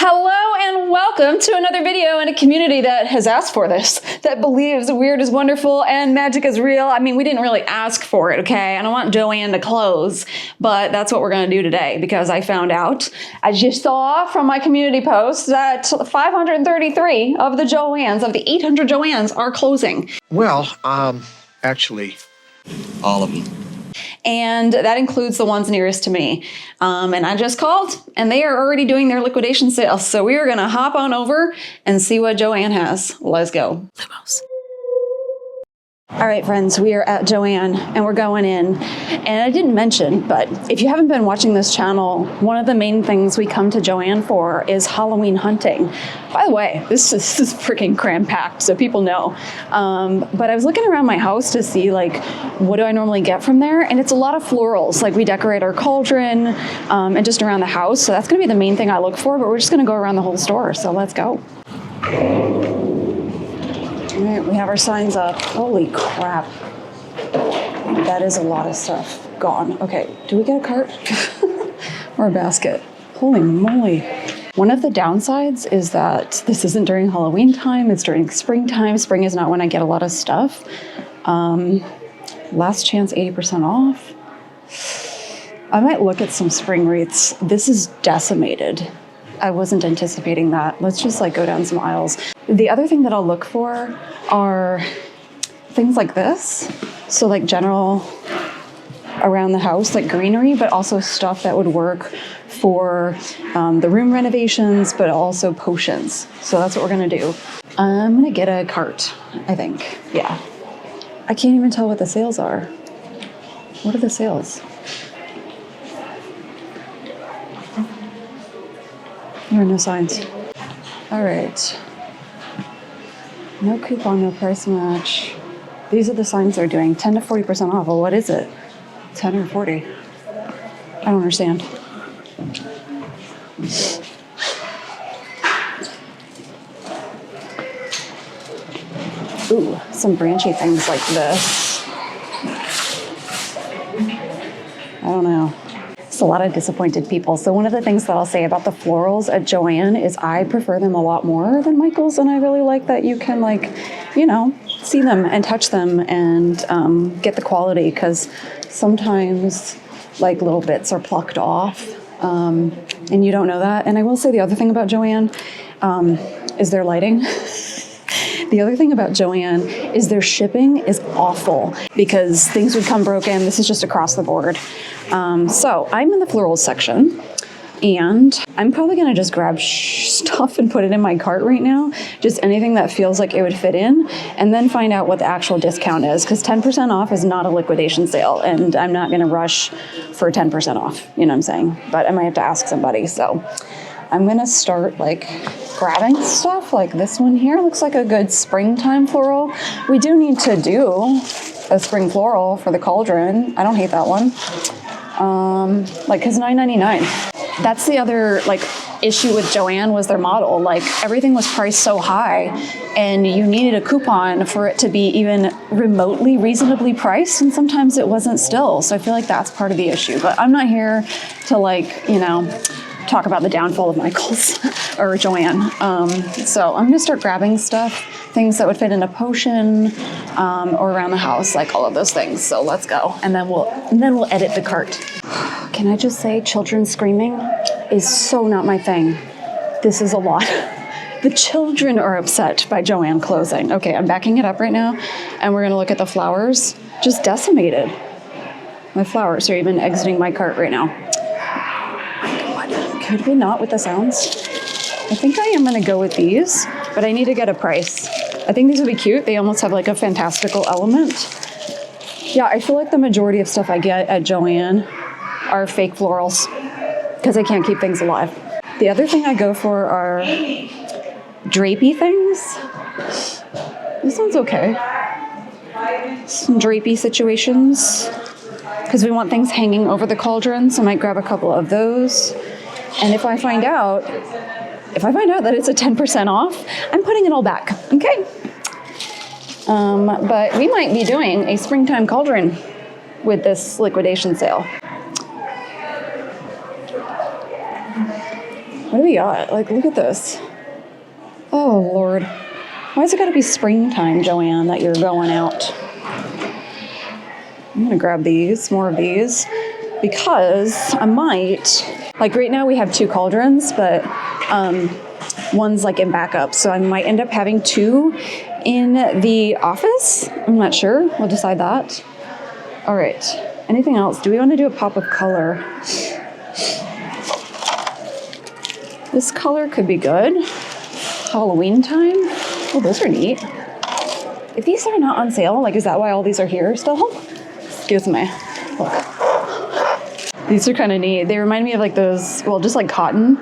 Hello and welcome to another video in a community that has asked for this, that believes weird is wonderful and magic is real. I mean, we didn't really ask for it, okay? I don't want Joann to close, but that's what we're gonna do today because I found out, as you saw from my community post, that 533 of the Joanns, of the 800 Joanns, are closing. Well, actually, all of them. And that includes the ones nearest to me. And I just called, and they are already doing their liquidation sales. So we are gonna hop on over and see what Joann has. Let's go. Lumos. All right, friends, we are at Joann and we're going in. And I didn't mention, but if you haven't been watching this channel, one of the main things we come to Joann for is Halloween hunting. By the way, this is freaking cram-packed, so people know. But I was looking around my house to see, like, what do I normally get from there? And it's a lot of florals. Like, we decorate our cauldron and just around the house. So that's gonna be the main thing I look for, but we're just gonna go around the whole store. So let's go. All right, we have our signs up. Holy crap. That is a lot of stuff gone. Okay, do we get a cart? Or a basket? Holy moly. One of the downsides is that this isn't during Halloween time, it's during springtime. Spring is not when I get a lot of stuff. Last chance 80% off. I might look at some spring wreaths. This is decimated. I wasn't anticipating that. Let's just like go down some aisles. The other thing that I'll look for are things like this. So like general around the house, like greenery, but also stuff that would work for the room renovations, but also potions. So that's what we're gonna do. I'm gonna get a cart, I think. Yeah. I can't even tell what the sales are. What are the sales? There are no signs. All right. No coupon, no price match. These are the signs they're doing. 10 to 40% off. Well, what is it? 10 or 40? I don't understand. Ooh, some branchy things like this. I don't know. A lot of disappointed people. So one of the things that I'll say about the florals at Joann is I prefer them a lot more than Michael's, and I really like that you can, like, you know, see them and touch them and get the quality, because sometimes like little bits are plucked off and you don't know that. And I will say the other thing about Joann is their lighting. The other thing about Joann is their shipping is awful because things would come broken. This is just across the board. So I'm in the florals section and I'm probably gonna just grab stuff and put it in my cart right now. Just anything that feels like it would fit in, and then find out what the actual discount is, because 10% off is not a liquidation sale and I'm not gonna rush for 10% off, you know what I'm saying? But I might have to ask somebody. So I'm gonna start like grabbing stuff like this one here. Looks like a good springtime floral. We do need to do a spring floral for the cauldron. I don't hate that one. Like, cause $9.99. That's the other like issue with Joann, was their model. Like, everything was priced so high and you needed a coupon for it to be even remotely reasonably priced, and sometimes it wasn't still. So I feel like that's part of the issue, but I'm not here to, like, you know, talk about the downfall of Michael's or Joann. So I'm gonna start grabbing stuff, things that would fit in a potion or around the house, like all of those things. So let's go, and then we'll edit the cart. Can I just say, children screaming is so not my thing. This is a lot. The children are upset by Joann closing. Okay, I'm backing it up right now, and we're gonna look at the flowers. Just decimated. My flowers are even exiting my cart right now. Could we not with the sounds? I think I am gonna go with these, but I need to get a price. I think these would be cute. They almost have like a fantastical element. Yeah, I feel like the majority of stuff I get at Joann are fake florals because I can't keep things alive. The other thing I go for are drapey things. This one's okay. Some drapey situations because we want things hanging over the cauldron, so I might grab a couple of those. And if I find out that it's a 10% off, I'm putting it all back, okay? But we might be doing a springtime cauldron with this liquidation sale. What do we got? Like, look at this. Oh, Lord. Why's it gotta be springtime, Joann, that you're going out? I'm gonna grab these, more of these, because I might, like right now we have 2 cauldrons, but one's like in backup. So I might end up having 2 in the office. I'm not sure, we'll decide that. All right, anything else? Do we wanna do a pop of color? This color could be good. Halloween time. Oh, those are neat. If these are not on sale, like, is that why all these are here still? Excuse me. Look. These are kind of neat. They remind me of like those, well, just like cotton,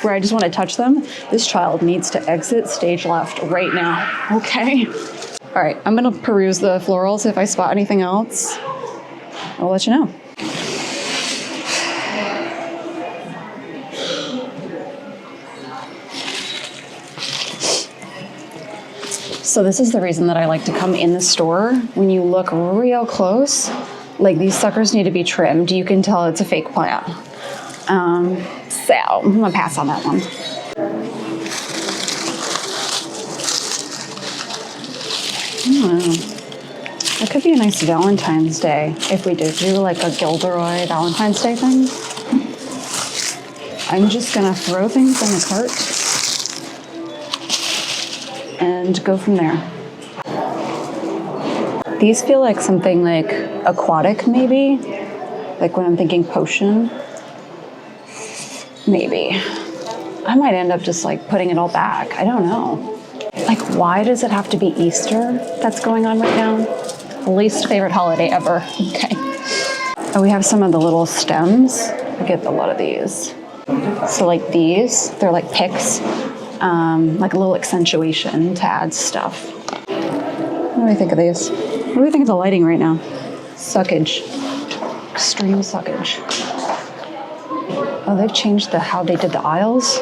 where I just want to touch them. This child needs to exit stage left right now. Okay. All right, I'm gonna peruse the florals. If I spot anything else, I'll let you know. So this is the reason that I like to come in the store. When you look real close, like these suckers need to be trimmed. You can tell it's a fake plant. So I'm gonna pass on that one. I don't know. That could be a nice Valentine's Day if we did do like a Gilderoy Valentine's Day thing. I'm just gonna throw things in the cart and go from there. These feel like something like aquatic, maybe. Like when I'm thinking potion, maybe. I might end up just like putting it all back. I don't know. Like, why does it have to be Easter that's going on right now? Least favorite holiday ever. Okay. Oh, we have some of the little stems. I get a lot of these. So like these, they're like picks. Like a little accentuation to add stuff. What do we think of these? What do we think of the lighting right now? Suckage. Extreme suckage. Oh, they've changed how they did the aisles.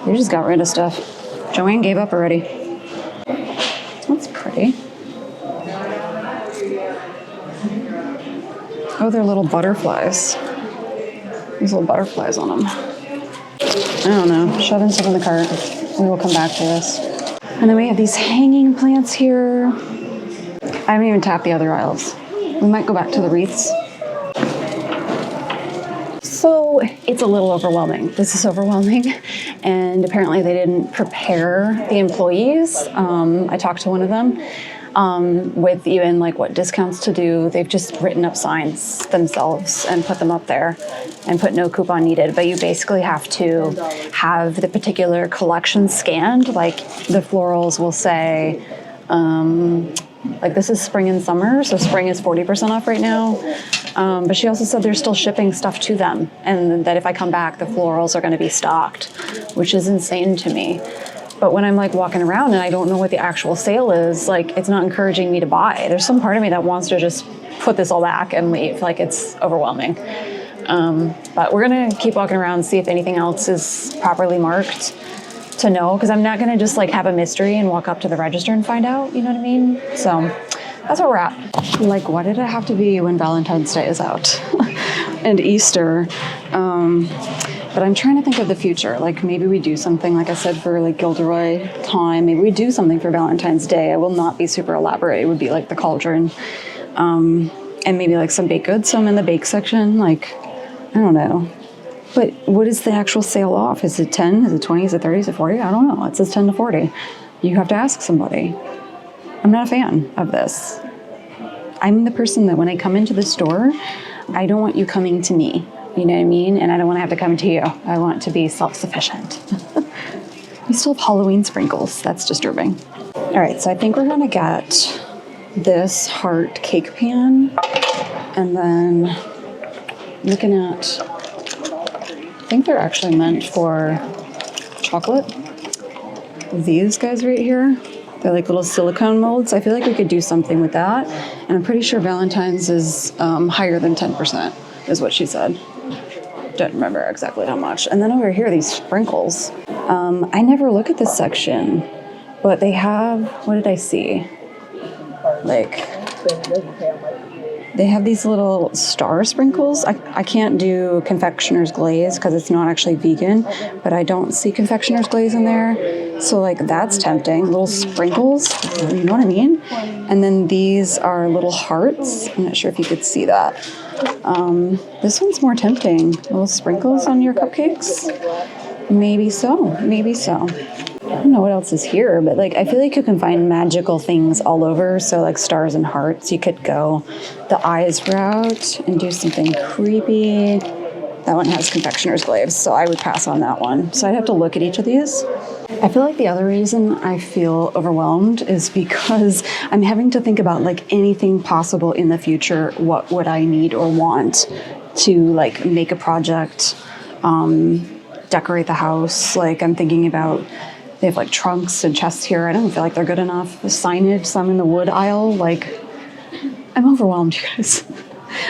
They just got rid of stuff. Joann gave up already. That's pretty. Oh, they're little butterflies. There's little butterflies on them. I don't know, shoving stuff in the cart. We will come back to this. And then we have these hanging plants here. I haven't even tapped the other aisles. We might go back to the wreaths. So it's a little overwhelming. This is overwhelming. And apparently they didn't prepare the employees. I talked to one of them with even like what discounts to do. They've just written up signs themselves and put them up there and put no coupon needed. But you basically have to have the particular collection scanned. Like the florals will say, like this is spring and summer. So spring is 40% off right now. But she also said they're still shipping stuff to them and that if I come back, the florals are going to be stocked, which is insane to me. But when I'm like walking around and I don't know what the actual sale is, like it's not encouraging me to buy. There's some part of me that wants to just put this all back and leave. Like it's overwhelming. But we're going to keep walking around, see if anything else is properly marked to know, because I'm not going to just like have a mystery and walk up to the register and find out, you know what I mean? So that's where we're at. Like, what did it have to be when Valentine's Day is out and Easter? But I'm trying to think of the future. Like maybe we do something, like I said, for like Gilderoy time. Maybe we do something for Valentine's Day. It will not be super elaborate. It would be like the cauldron, and maybe like some baked goods. Some in the bake section. Like, I don't know. But what is the actual sale off? Is it 10? Is it 20? Is it 30? Is it 40? I don't know. It says 10 to 40. You have to ask somebody. I'm not a fan of this. I'm the person that when I come into the store, I don't want you coming to me. You know what I mean? And I don't want to have to come to you. I want to be self-sufficient. We still have Halloween sprinkles. That's disturbing. All right, so I think we're gonna get this heart cake pan. And then looking at, I think they're actually meant for chocolate. These guys right here, they're like little silicone molds. I feel like we could do something with that. And I'm pretty sure Valentine's is higher than 10%, is what she said. Don't remember exactly how much. And then over here, these sprinkles. I never look at this section, but they have, what did I see? Like, They have these little star sprinkles. I can't do confectioner's glaze because it's not actually vegan, but I don't see confectioner's glaze in there. So like that's tempting. Little sprinkles, you know what I mean? And then these are little hearts. I'm not sure if you could see that. This one's more tempting. Little sprinkles on your cupcakes. Maybe so, maybe so. I don't know what else is here, but like I feel like you can find magical things all over. So like stars and hearts, you could go the eyes route and do something creepy. That one has confectioner's glaze, so I would pass on that one. So I'd have to look at each of these. I feel like the other reason I feel overwhelmed is because I'm having to think about like anything possible in the future. What would I need or want to like make a project, decorate the house? Like I'm thinking about, they have like trunks and chests here. I don't feel like they're good enough. The signage, some in the wood aisle. Like, I'm overwhelmed, you guys.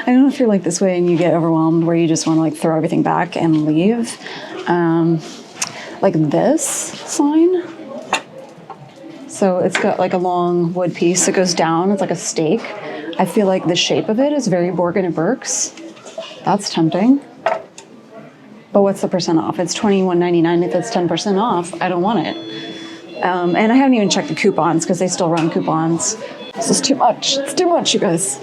I don't know if you're like this way and you get overwhelmed where you just want to like throw everything back and leave. Like this sign. So it's got like a long wood piece that goes down. It's like a stake. I feel like the shape of it is very Borgin and Burke's. That's tempting. But what's the percent off? It's $21.99. If it's 10% off, I don't want it. And I haven't even checked the coupons because they still run coupons. This is too much. It's too much, you guys.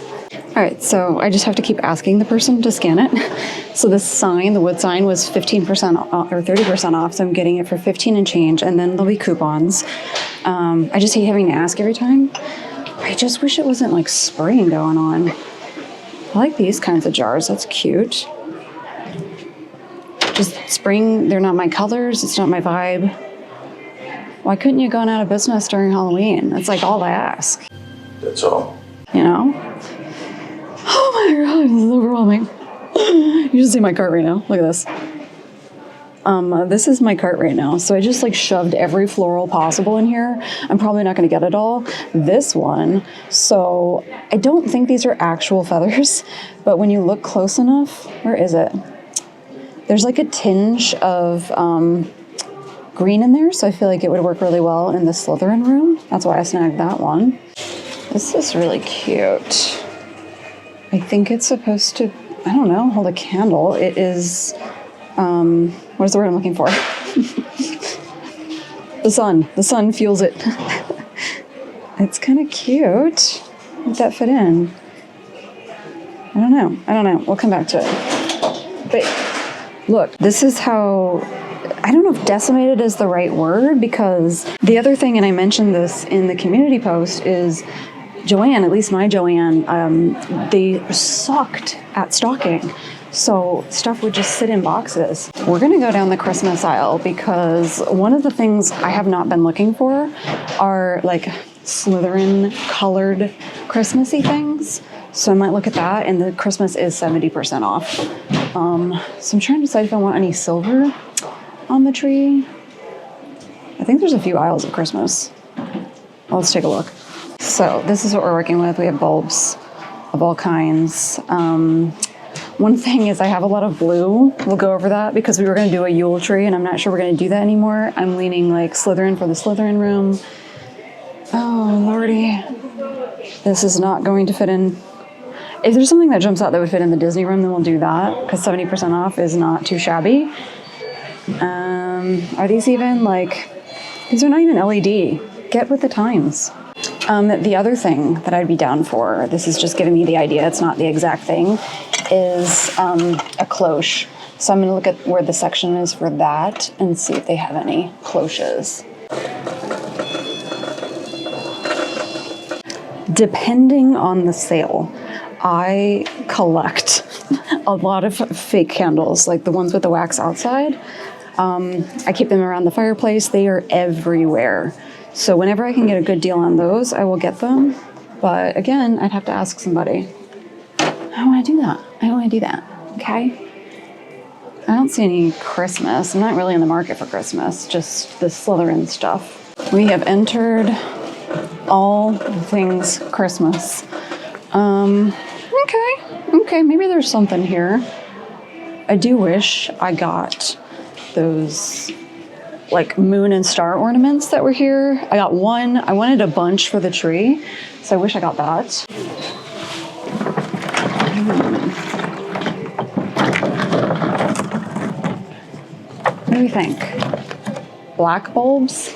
All right, so I just have to keep asking the person to scan it. So this sign, the wood sign, was 15% off, or 30% off. So I'm getting it for 15 and change, and then there'll be coupons. I just hate having to ask every time. I just wish it wasn't like spraying going on. I like these kinds of jars. That's cute. Just spring, they're not my colors, it's not my vibe. Why couldn't you go out of business during Halloween? That's like all I ask. That's all. You know? Oh my God, this is overwhelming. You should see my cart right now. Look at this. This is my cart right now. So I just like shoved every floral possible in here. I'm probably not gonna get it all. This one, so I don't think these are actual feathers, but when you look close enough, where is it? There's like a tinge of green in there, so I feel like it would work really well in the Slytherin room. That's why I snagged that one. This is really cute. I think it's supposed to, I don't know, hold a candle. It is, what is the word I'm looking for? The sun fuels it. It's kind of cute. Would that fit in? I don't know. We'll come back to it. But look, this is how, I don't know if decimated is the right word, because the other thing, and I mentioned this in the community post, is Joann, at least my Joann, they sucked at stocking. So stuff would just sit in boxes. We're gonna go down the Christmas aisle because one of the things I have not been looking for are like Slytherin colored Christmassy things. So I might look at that, and the Christmas is 70% off. So I'm trying to decide if I want any silver on the tree. I think there's a few aisles of Christmas. Well, let's take a look. So this is what we're working with. We have bulbs of all kinds. One thing is I have a lot of blue. We'll go over that because we were going to do a Yule tree, and I'm not sure we're going to do that anymore. I'm leaning like Slytherin for the Slytherin room. Oh, lordy. This is not going to fit in. If there's something that jumps out that would fit in the Disney room, then we'll do that, because 70% off is not too shabby. Are these even like, these are not even LED. Get with the times. The other thing that I'd be down for, this is just giving me the idea, it's not the exact thing, is a cloche. So I'm gonna look at where the section is for that and see if they have any cloches. Depending on the sale, I collect a lot of fake candles, like the ones with the wax outside. I keep them around the fireplace. They are everywhere. So whenever I can get a good deal on those, I will get them. But again, I'd have to ask somebody. I want to do that. Okay? I don't see any Christmas. I'm not really in the market for Christmas, just the Slytherin stuff. We have entered all things Christmas. Okay, maybe there's something here. I do wish I got those like moon and star ornaments that were here. I got one. I wanted a bunch for the tree, so I wish I got that. do we think? Black bulbs?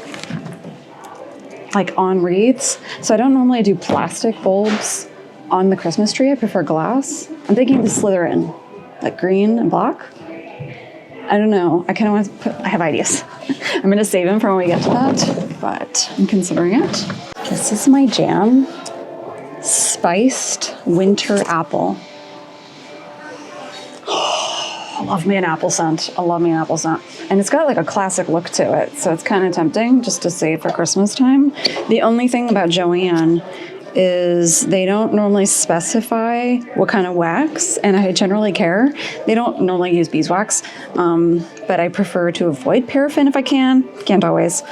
Like on wreaths. So I don't normally do plastic bulbs on the Christmas tree. I prefer glass. I'm thinking the Slytherin, like green and black. I don't know. I kind of want to put, I have ideas. I'm going to save them for when we get to that, but I'm considering it. This is my jam. Spiced winter apple. I love me an apple scent. I love me an apple scent. And it's got like a classic look to it, so it's kind of tempting just to save for Christmas time. The only thing about Joann is they don't normally specify what kind of wax, and I generally care. They don't normally use beeswax, but I prefer to avoid paraffin if I can. Can't always.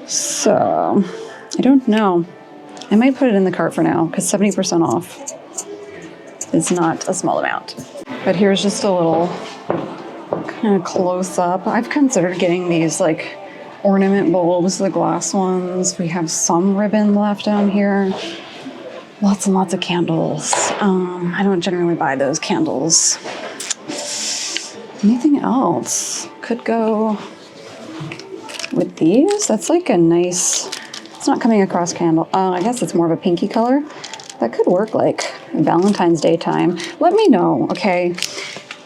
So, I don't know. I might put it in the cart for now, because 70% off is not a small amount. But here's just a little kind of close up. I've considered getting these like ornament bulbs, the glass ones. We have some ribbon left down here. Lots and lots of candles. I don't generally buy those candles. Anything else? Could go with these. That's like a nice, it's not coming across candle. I guess it's more of a pinky color. That could work like Valentine's Day time. Let me know, okay?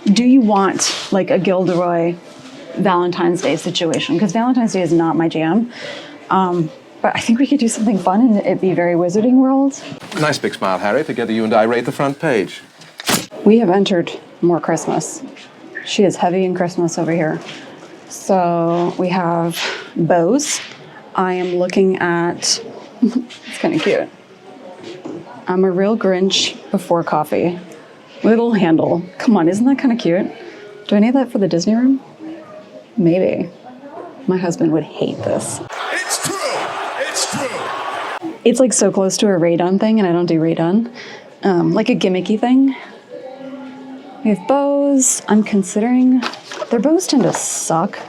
Do you want like a Gilderoy Valentine's Day situation? Because Valentine's Day is not my jam. But I think we could do something fun and it'd be very Wizarding World. Nice big smile, Harry. Together you and I rate the front page. We have entered more Christmas. She is heavy in Christmas over here. So we have bows. I am looking at, it's kind of cute. I'm a real Grinch before coffee. Little handle. Come on, isn't that kind of cute? Do I need that for the Disney room? Maybe. My husband would hate this. It's true. It's true. It's like so close to a Ray-Dun thing, and I don't do Ray-Dun. Like a gimmicky thing. We have bows. I'm considering, their bows tend to suck.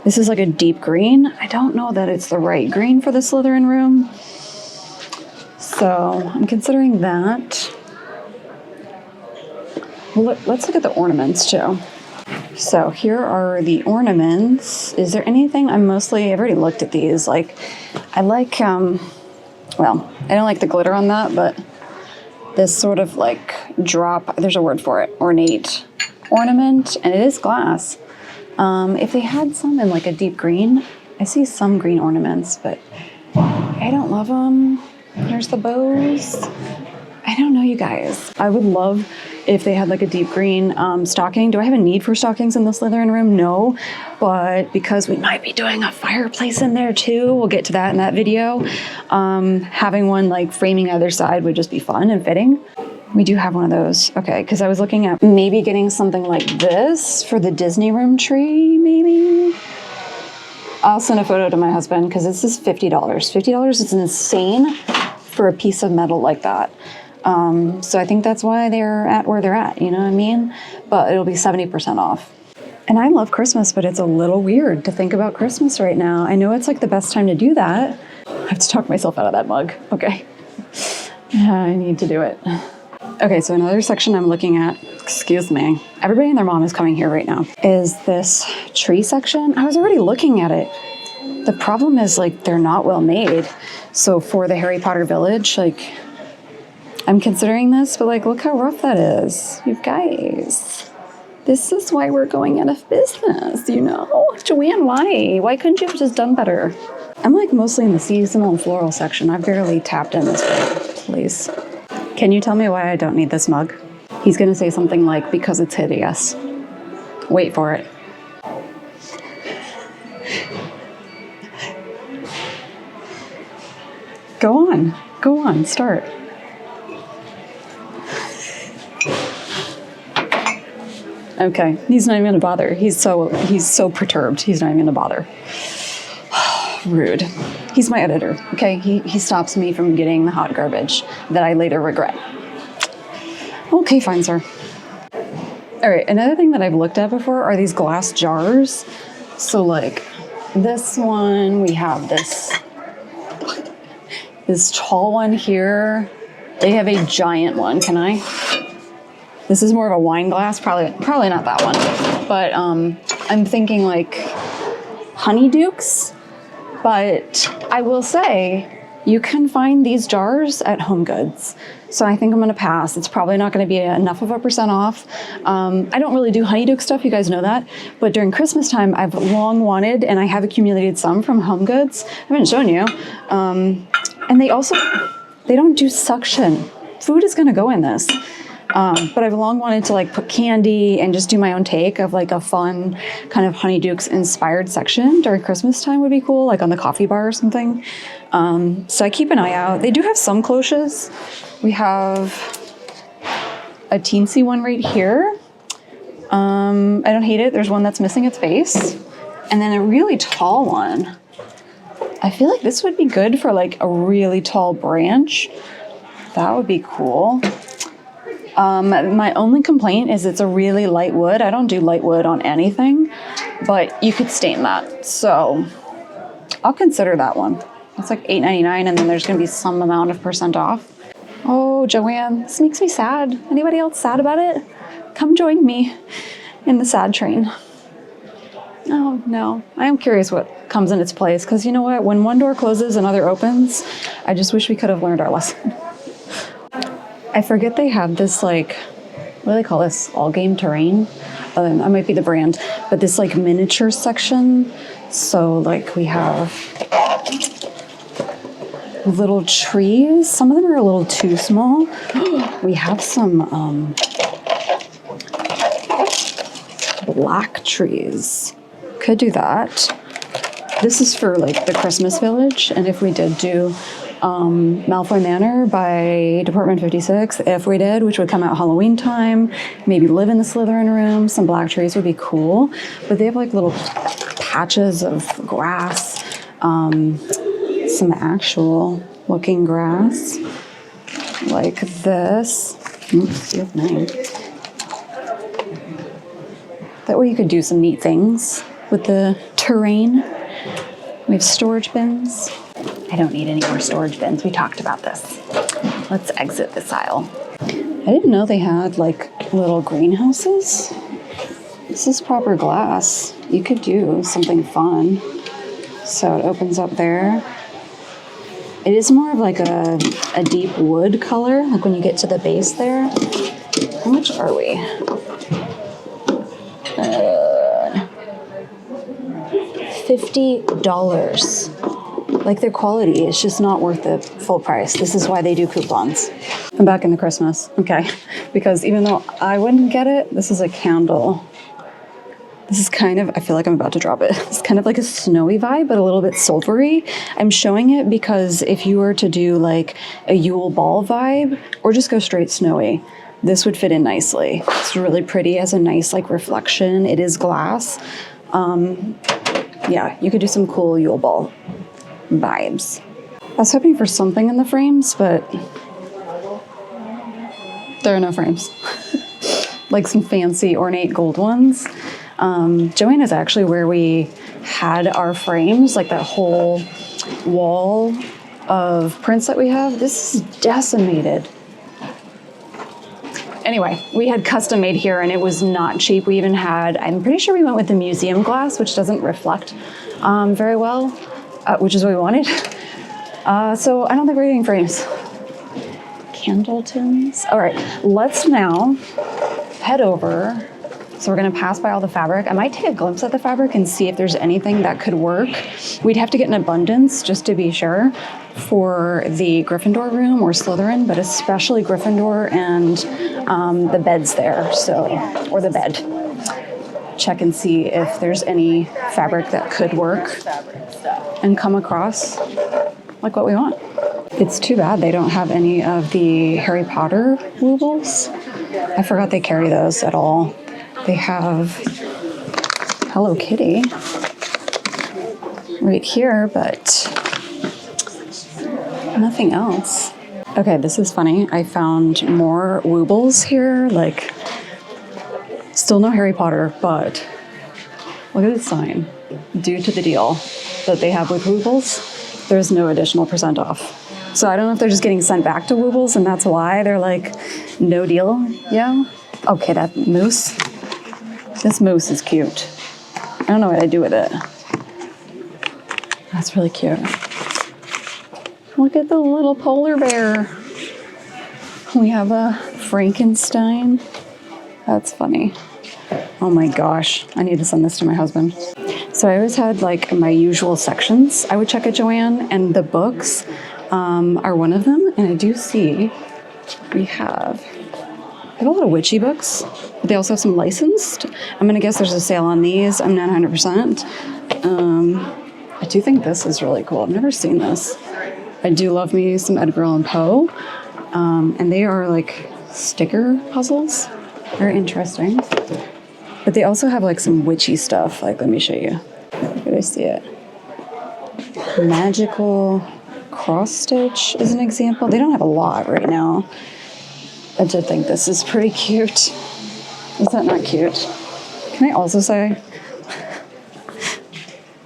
This is like a deep green. I don't know that it's the right green for the Slytherin room. So I'm considering that. Well, let's look at the ornaments too. So here are the ornaments. Is there anything I've already looked at these. Like, I like, well, I don't like the glitter on that, but this sort of like drop, there's a word for it, ornate ornament, and it is glass. If they had some in like a deep green, I see some green ornaments, but I don't love them. There's the bows. I don't know, you guys. I would love if they had like a deep green stocking. Do I have a need for stockings in the Slytherin room? No, but because we might be doing a fireplace in there too, we'll get to that in that video. Having one like framing either side would just be fun and fitting. We do have one of those. Okay, because I was looking at maybe getting something like this for the Disney room tree, maybe. I'll send a photo to my husband because this is $50. $50 is insane for a piece of metal like that. So I think that's why they're at where they're at, you know what I mean? But it'll be 70% off. And I love Christmas, but it's a little weird to think about Christmas right now. I know it's like the best time to do that. I have to talk myself out of that mug. Okay. I need to do it. Okay, so another section I'm looking at, excuse me, everybody and their mom is coming here right now, is this tree section. I was already looking at it. The problem is like they're not well made. So for the Harry Potter village, like I'm considering this, but like look how rough that is. You guys, this is why we're going out of business, you know? Joann, why? Why couldn't you have just done better? I'm like mostly in the seasonal and floral section. I've barely tapped in this way, please. Can you tell me why I don't need this mug? He's gonna say something like, because it's hideous. Wait for it. Go on, start. Okay, he's not even gonna bother. He's so perturbed, he's not even gonna bother. Rude. He's my editor, okay? He stops me from getting the hot garbage that I later regret. Okay, fine, sir. All right, another thing that I've looked at before are these glass jars. So like this one, we have this tall one here. They have a giant one, can I? This is more of a wine glass, probably not that one. But I'm thinking like honeydukes, but I will say you can find these jars at HomeGoods. So I think I'm gonna pass. It's probably not gonna be enough of a % off. I don't really do honeyduke stuff, you guys know that. But during Christmas time, I've long wanted, and I have accumulated some from HomeGoods. I haven't shown you. And they don't do suction. Food is gonna go in this. But I've long wanted to like put candy and just do my own take of like a fun kind of honeydukes inspired section during Christmas time would be cool, like on the coffee bar or something. So I keep an eye out. They do have some cloches. We have a teensy one right here. I don't hate it. There's one that's missing its base. And then a really tall one. I feel like this would be good for like a really tall branch. That would be cool. My only complaint is it's a really light wood. I don't do light wood on anything, but you could stain that. So I'll consider that one. It's like $8.99, and then there's gonna be some amount of % off. Oh, Joann, this makes me sad. Anybody else sad about it? Come join me in the sad train. Oh no, I am curious what comes in its place, because you know what? When one door closes, another opens. I just wish we could have learned our lesson. I forget they have this like, what do they call this? All game terrain? That might be the brand, but this like miniature section. So like we have little trees. Some of them are a little too small. We have some black trees. Could do that. This is for like the Christmas village. And if we did do Malfoy Manor by Department 56, if we did, which would come out Halloween time, maybe live in the Slytherin room, some black trees would be cool. But they have like little patches of grass, some actual looking grass, like this. Excuse me. That way you could do some neat things with the terrain. We have storage bins. I don't need any more storage bins. We talked about this. Let's exit this aisle. I didn't know they had like little greenhouses. This is proper glass. You could do something fun. So it opens up there. It is more of like a deep wood color, like when you get to the base there. How much are we? $50. Like their quality is just not worth the full price. This is why they do coupons. I'm back in the Christmas, okay. Because even though I wouldn't get it, this is a candle. This is kind of, I feel like I'm about to drop it. It's kind of like a snowy vibe, but a little bit silvery. I'm showing it because if you were to do like a Yule Ball vibe, or just go straight snowy, this would fit in nicely. It's really pretty as a nice like reflection. It is glass. Yeah, you could do some cool Yule Ball vibes. I was hoping for something in the frames, but there are no frames. Like some fancy ornate gold ones. Joann is actually where we had our frames, like that whole wall of prints that we have. This is decimated. Anyway, we had custom made here and it was not cheap. We even had, I'm pretty sure we went with the museum glass, which doesn't reflect very well, which is what we wanted. So I don't think we're getting frames. Candle tins. All right, let's now head over. So we're gonna pass by all the fabric. I might take a glimpse at the fabric and see if there's anything that could work. We'd have to get an abundance just to be sure for the Gryffindor room or Slytherin, but especially Gryffindor and the beds there, so, or the bed. Check and see if there's any fabric that could work and come across like what we want. It's too bad they don't have any of the Harry Potter Woobles. I forgot they carry those at all. They have Hello Kitty right here, but nothing else. Okay, this is funny. I found more Woobles here, like still no Harry Potter, but look at this sign. Due to the deal that they have with Woobles, there's no additional % off. So I don't know if they're just getting sent back to Woobles and that's why they're like, no deal, yeah? Okay, that moose. This moose is cute. I don't know what I'd do with it. That's really cute. Look at the little polar bear. We have a Frankenstein. That's funny. Oh my gosh, I need to send this to my husband. So I always had like my usual sections I would check at Joann, and the books are one of them. And I do see we have a lot of witchy books, but they also have some licensed. I'm gonna guess there's a sale on these. I'm not 100%. I do think this is really cool. I've never seen this. I do love me some Edgar Allan Poe. And they are like sticker puzzles. Very interesting. But they also have like some witchy stuff. Like, let me show you. Can I see it? Magical cross stitch is an example. They don't have a lot right now. I did think this is pretty cute. Is that not cute? Can I also say,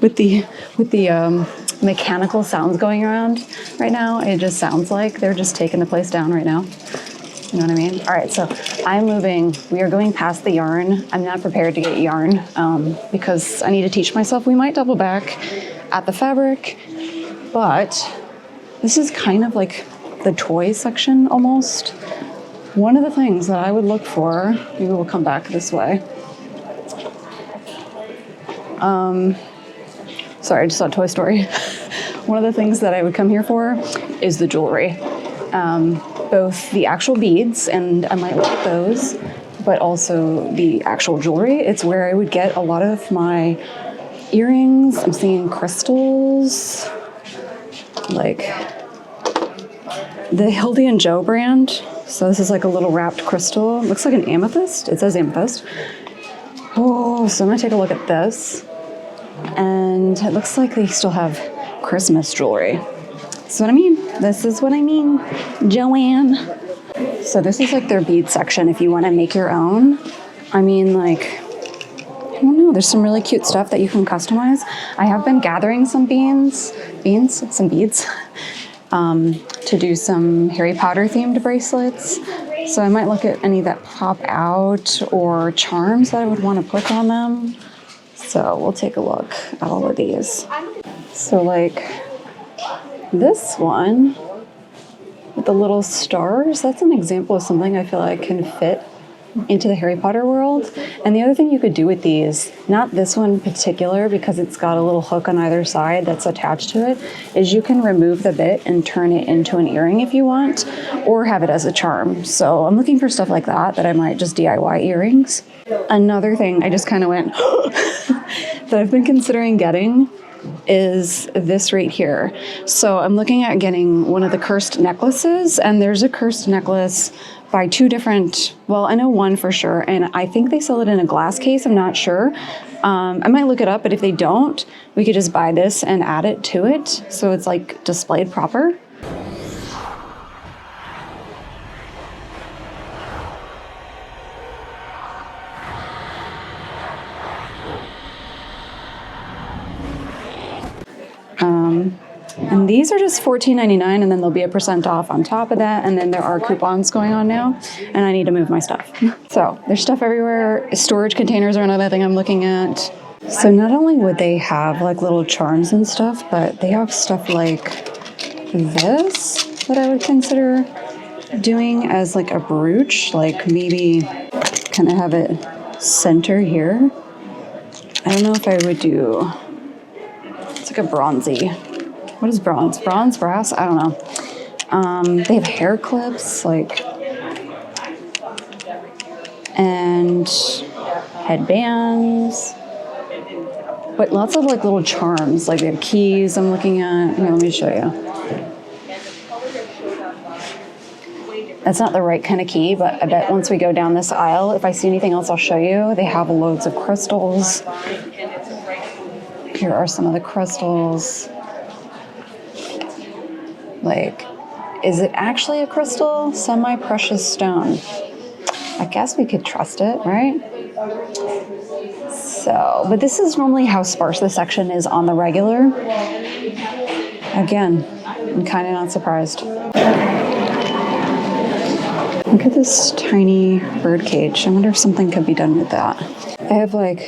with the mechanical sounds going around right now, it just sounds like they're just taking the place down right now. You know what I mean? All right, so I'm moving. We are going past the yarn. I'm not prepared to get yarn because I need to teach myself. We might double back at the fabric, but this is kind of like the toy section almost. One of the things that I would look for, maybe we'll come back this way. Sorry, I just saw Toy Story. One of the things that I would come here for is the jewelry. Both the actual beads, and I might look at those, but also the actual jewelry. It's where I would get a lot of my earrings. I'm seeing crystals, like the Hildy and Joe brand. So this is like a little wrapped crystal. It looks like an amethyst. It says amethyst. Oh, so I'm gonna take a look at this. And it looks like they still have Christmas jewelry. That's what I mean. This is what I mean, Joann. So this is like their bead section if you want to make your own. I mean, like, I don't know. There's some really cute stuff that you can customize. I have been gathering some beads, to do some Harry Potter themed bracelets. So I might look at any that pop out or charms that I would want to put on them. So we'll take a look at all of these. So like this one with the little stars, that's an example of something I feel like can fit into the Harry Potter world. And the other thing you could do with these, not this one in particular because it's got a little hook on either side that's attached to it, is you can remove the bit and turn it into an earring if you want, or have it as a charm. So I'm looking for stuff like that I might just DIY earrings. Another thing I just kind of went that I've been considering getting is this right here. So I'm looking at getting one of the cursed necklaces, and there's a cursed necklace by two different, well, I know one for sure, and I think they sell it in a glass case. I'm not sure. I might look it up, but if they don't, we could just buy this and add it to it so it's like displayed proper. And these are just $14.99, and then there'll be a % off on top of that. And then there are coupons going on now, and I need to move my stuff. So there's stuff everywhere. Storage containers are another thing I'm looking at. So not only would they have like little charms and stuff, but they have stuff like this that I would consider doing as like a brooch, like maybe kind of have it center here. I don't know if I would do, it's like a bronzy. What is bronze? Bronze, brass? I don't know. They have hair clips, like, and headbands, but lots of like little charms. Like they have keys I'm looking at. Here, let me show you. That's not the right kind of key, but I bet once we go down this aisle, if I see anything else, I'll show you. They have loads of crystals. Here are some of the crystals. Like, is it actually a crystal? Semi-precious stone. I guess we could trust it, right? So, but this is normally how sparse the section is on the regular. Again, I'm kind of not surprised. Look at this tiny bird cage. I wonder if something could be done with that. I have like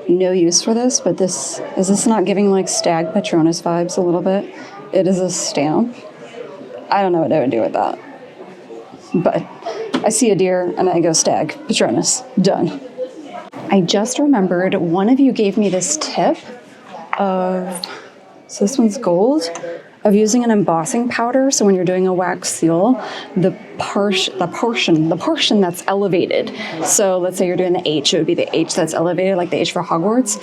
no use for this, but is this not giving like Stag Patronus vibes a little bit? It is a stamp. I don't know what I would do with that. But I see a deer and I go Stag Patronus. Done. I just remembered one of you gave me this tip of, so this one's gold, of using an embossing powder. So when you're doing a wax seal, the portion that's elevated. So let's say you're doing the H, it would be the H that's elevated, like the H for Hogwarts.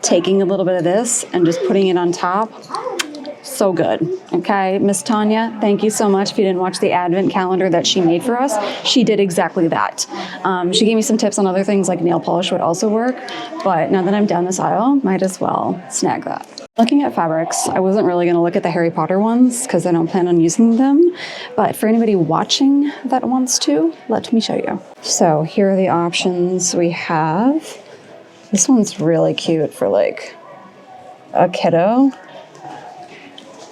Taking a little bit of this and just putting it on top. So good. Okay, Miss Tanya, thank you so much. If you didn't watch the advent calendar that she made for us, she did exactly that. She gave me some tips on other things like nail polish would also work, but now that I'm down this aisle, might as well snag that. Looking at fabrics, I wasn't really going to look at the Harry Potter ones because I don't plan on using them, but for anybody watching that wants to, let me show you. So here are the options we have. This one's really cute for like a kiddo.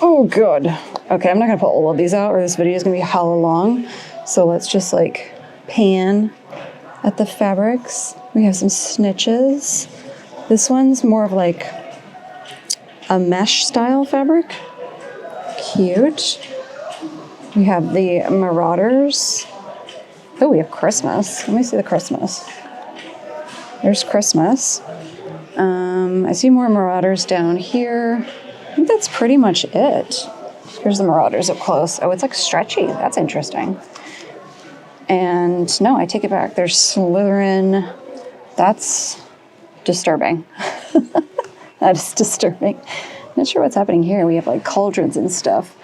Oh, good. Okay, I'm not gonna put all of these out or this video is gonna be hella long. So let's just like pan at the fabrics. We have some snitches. This one's more of like a mesh style fabric. Cute. We have the Marauders. Oh, we have Christmas. Let me see the Christmas. There's Christmas. I see more Marauders down here. I think that's pretty much it. Here's the Marauders up close. Oh, it's like stretchy. That's interesting. And no, I take it back. There's Slytherin. That's disturbing. That is disturbing. Not sure what's happening here. We have like cauldrons and stuff.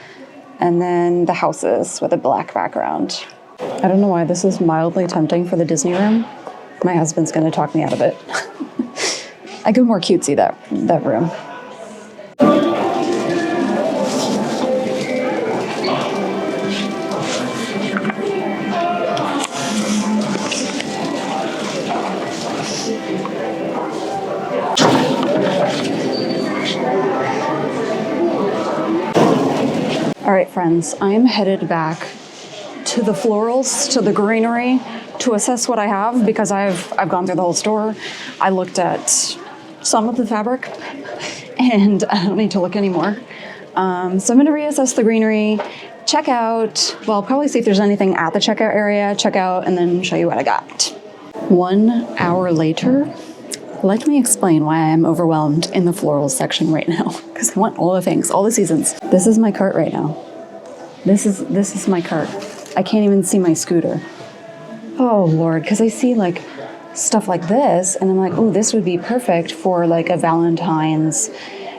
And then the houses with a black background. I don't know why this is mildly tempting for the Disney room. My husband's going to talk me out of it. I go more cutesy that room. All right, friends, I'm headed back to the Florals, to the greenery, to assess what I have because I've gone through the whole store. I looked at some of the fabric and I don't need to look anymore. So I'm gonna reassess the greenery, check out, well, probably see if there's anything at the checkout area, check out, and then show you what I got. 1 hour later, let me explain why I'm overwhelmed in the florals section right now, because I want all the things, all the seasons. This is my cart right now. This is my cart. I can't even see my scooter. Oh Lord, because I see like stuff like this, and I'm like, oh, this would be perfect for like a Valentine's,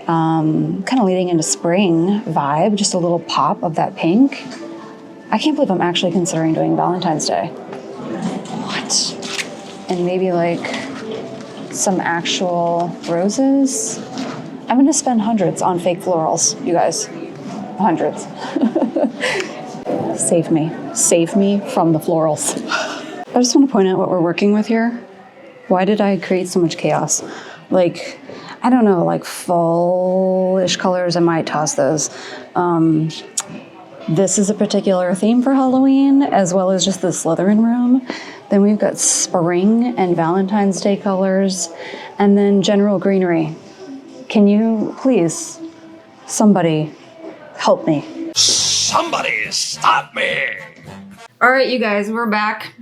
kind of leading into spring vibe, just a little pop of that pink. I can't believe I'm actually considering doing Valentine's Day. What? And maybe like some actual roses. I'm gonna spend hundreds on fake florals, you guys. Hundreds. Save me from the florals. I just want to point out what we're working with here. Why did I create so much chaos? Like, I don't know, like fall-ish colors, I might toss those. This is a particular theme for Halloween, as well as just the Slytherin room. Then we've got spring and Valentine's Day colors, and then general greenery. Can you please, somebody, help me? Somebody stop me! All right, you guys, we're back.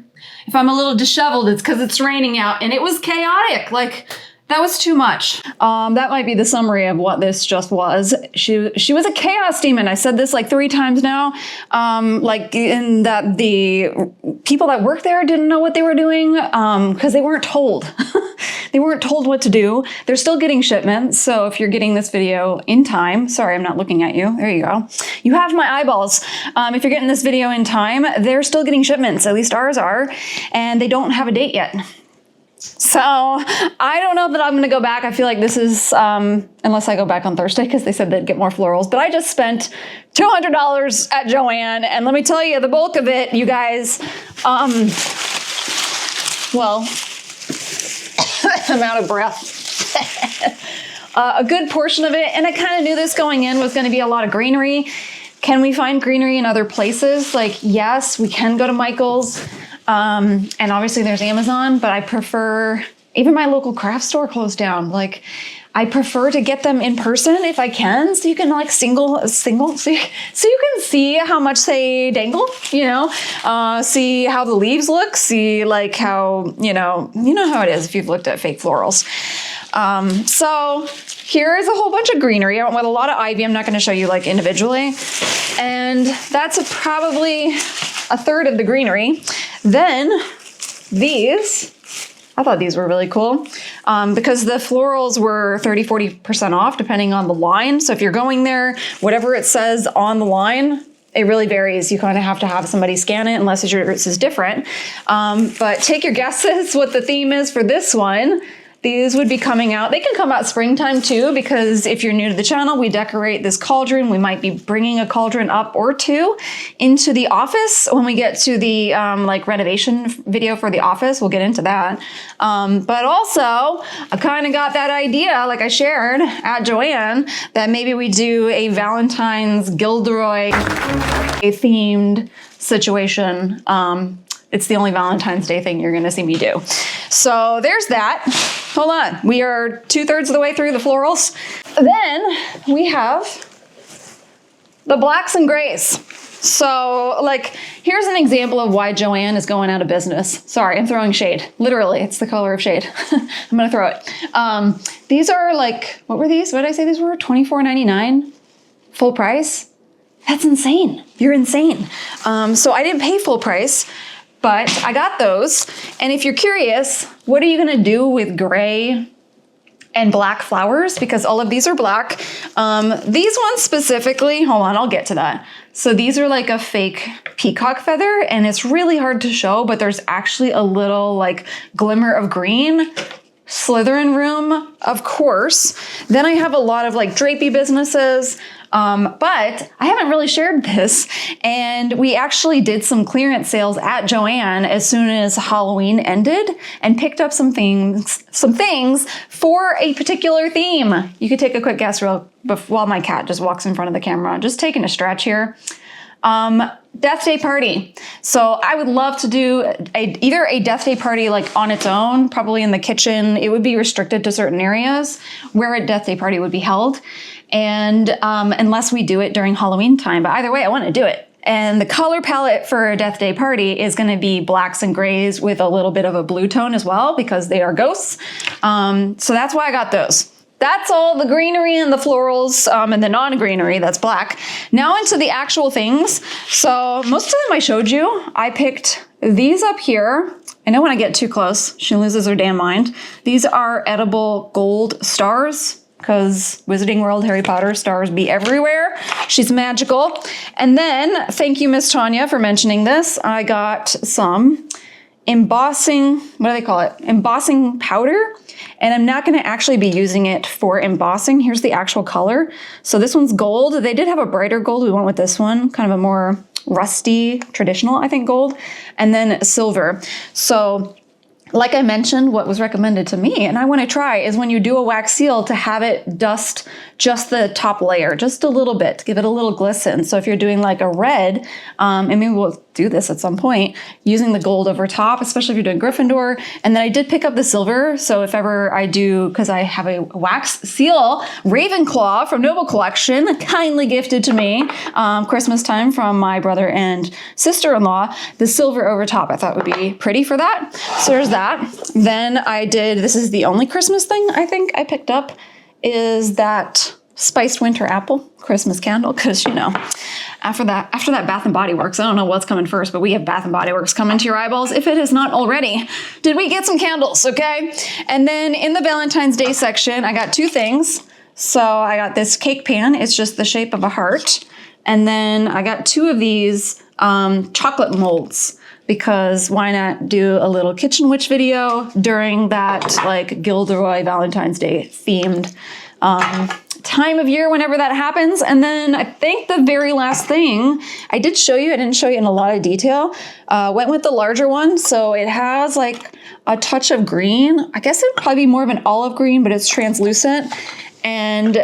If I'm a little disheveled, it's because it's raining out, and it was chaotic. Like, that was too much. That might be the summary of what this just was. She was a chaos demon. I said this like 3 times now. Like in that the people that work there didn't know what they were doing because they weren't told. They weren't told what to do. They're still getting shipments. So if you're getting this video in time, sorry, I'm not looking at you. There you go. You have my eyeballs. If you're getting this video in time, they're still getting shipments. At least ours are. And they don't have a date yet. So I don't know that I'm going to go back. I feel like this is, unless I go back on Thursday because they said they'd get more florals. But I just spent $200 at Joann. And let me tell you, the bulk of it, you guys, well, I'm out of breath. A good portion of it, and I kind of knew this going in, was going to be a lot of greenery. Can we find greenery in other places? Like, yes, we can go to Michael's. And obviously there's Amazon, but I prefer Even my local craft store closed down. Like, I prefer to get them in person if I can, so you can like so you can see how much they dangle, see how the leaves look, see like how, you know how it is if you've looked at fake florals. So here is a whole bunch of greenery. I went with a lot of ivy. I'm not going to show you like individually. And that's probably a third of the greenery. Then these, I thought these were really cool because the florals were 30-40% off depending on the line. So if you're going there, whatever it says on the line, it really varies. You kind of have to have somebody scan it unless yours is different. But take your guesses what the theme is for this one. These would be coming out. They can come out springtime too, because if you're new to the channel, we decorate this cauldron. We might be bringing a cauldron up or two into the office when we get to the like renovation video for the office. We'll get into that. But also, I kind of got that idea, like I shared at Joann, that maybe we do a Valentine's Gilderoy themed situation. It's the only Valentine's Day thing you're going to see me do. So there's that. Hold on. We are 2/3 of the way through the florals. Then we have the blacks and grays. So like, here's an example of why Joann is going out of business. Sorry, I'm throwing shade. Literally, it's the color of shade. I'm going to throw it. These are like, what were these? What did I say these were? $24.99 full price? That's insane. You're insane. So I didn't pay full price, but I got those. And if you're curious, what are you gonna do with gray and black flowers? Because all of these are black. These ones specifically, hold on, I'll get to that. So these are like a fake peacock feather, and it's really hard to show, but there's actually a little like glimmer of green. Slytherin room, of course. Then I have a lot of like drapey businesses, but I haven't really shared this. And we actually did some clearance sales at Joann as soon as Halloween ended and picked up some things for a particular theme. You could take a quick guess while my cat just walks in front of the camera, just taking a stretch here. Death Day party. So I would love to do either a Death Day party like on its own, probably in the kitchen. It would be restricted to certain areas where a Death Day party would be held. And unless we do it during Halloween time, but either way, I want to do it. And the color palette for a Death Day party is going to be blacks and grays with a little bit of a blue tone as well, because they are ghosts. So that's why I got those. That's all the greenery and the florals and the non-greenery, that's black. Now into the actual things. So most of them I showed you. I picked these up here. I know when I get too close, she loses her damn mind. These are edible gold stars, because Wizarding World, Harry Potter, stars be everywhere. She's magical. And then, thank you, Miss Tanya, for mentioning this. I got some embossing, what do they call it? Embossing powder. And I'm not going to actually be using it for embossing. Here's the actual color. So this one's gold. They did have a brighter gold. We went with this one, kind of a more rusty, traditional, I think, gold. And then silver. So like I mentioned, what was recommended to me, and I want to try, is when you do a wax seal to have it dust just the top layer, just a little bit, to give it a little glisten. So if you're doing like a red, and maybe we'll do this at some point, using the gold over top, especially if you're doing Gryffindor. And then I did pick up the silver. So if ever I do, because I have a wax seal, Ravenclaw from Noble Collection, kindly gifted to me Christmas time from my brother and sister-in-law, the silver over top I thought would be pretty for that. So there's that. Then I did, this is the only Christmas thing I think I picked up, is that spiced winter apple Christmas candle, because after that Bath and Body Works, I don't know what's coming first, but we have Bath and Body Works coming to your eyeballs if it is not already. Did we get some candles? Okay. And then in the Valentine's Day section, I got two things. So I got this cake pan. It's just the shape of a heart. And then I got two of these chocolate molds, because why not do a little Kitchen Witch video during that like Gilderoy Valentine's Day themed time of year, whenever that happens. And then I think the very last thing I did show you, I didn't show you in a lot of detail, went with the larger one. So it has like a touch of green. I guess it would probably be more of an olive green, but it's translucent. And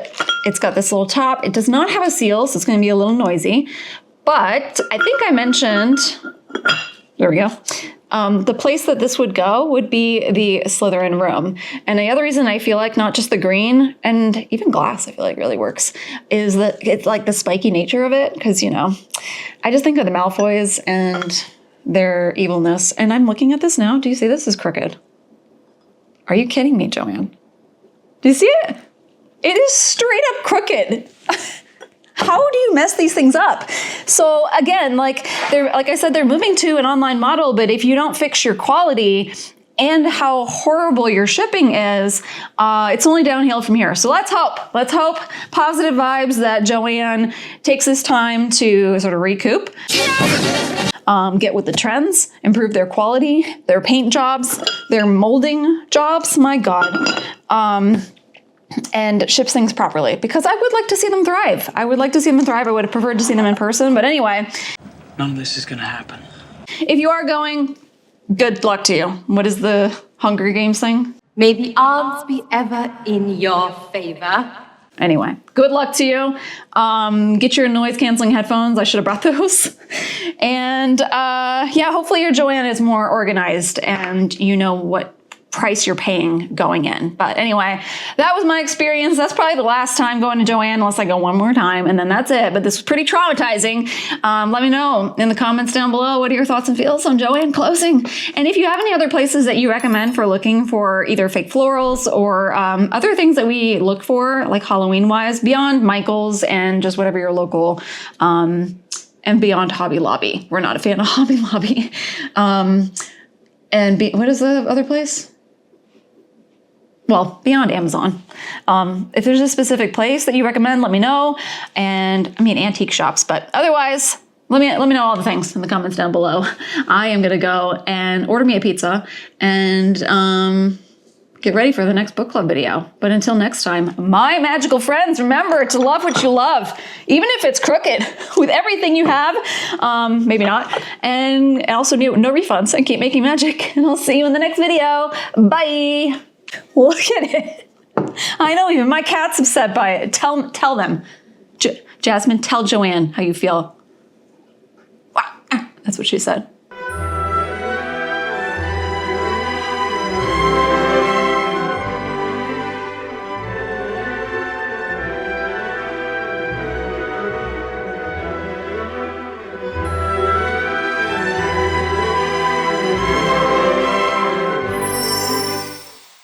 it's got this little top. It does not have a seal, so it's going to be a little noisy. But I think I mentioned, there we go. The place that this would go would be the Slytherin room. And the other reason I feel like not just the green and even glass, I feel like really works, is that it's like the spiky nature of it. Because, you know, I just think of the Malfoys and their evilness. And I'm looking at this now. Do you see this is crooked? Are you kidding me, Joann? Do you see it? It is straight up crooked. How do you mess these things up? So again, like I said, they're moving to an online model, but if you don't fix your quality and how horrible your shipping is, it's only downhill from here. So let's hope. Let's hope positive vibes that Joann takes this time to sort of recoup. Get with the trends, improve their quality, their paint jobs, their molding jobs, my God, and ships things properly, because I would like to see them thrive. I would like to see them thrive. I would have preferred to see them in person, but anyway. None of this is gonna happen. If you are going, good luck to you. What is the Hunger Games thing? May the odds be ever in your favor. Anyway, good luck to you. Get your noise-canceling headphones. I should have brought those. And yeah, hopefully your Joann is more organized and you know what price you're paying going in. But anyway, that was my experience. That's probably the last time going to Joann, unless I go one more time, and then that's it. But this was pretty traumatizing. Let me know in the comments down below, what are your thoughts and feels on Joann closing? And if you have any other places that you recommend for looking for either fake florals or other things that we look for, like Halloween-wise, beyond Michael's and just whatever your local and beyond Hobby Lobby. We're not a fan of Hobby Lobby. What is the other place? Well, beyond Amazon. If there's a specific place that you recommend, let me know. And I mean, antique shops, but otherwise, let me know all the things in the comments down below. I am gonna go and order me a pizza and get ready for the next book club video. But until next time, my magical friends, remember to love what you love, even if it's crooked, with everything you have, maybe not. And also no refunds, and keep making magic. And I'll see you in the next video. Bye. Look at it. I know, even my cat's upset by it. Tell them. Jasmine, tell Joann how you feel. Wow. That's what she said.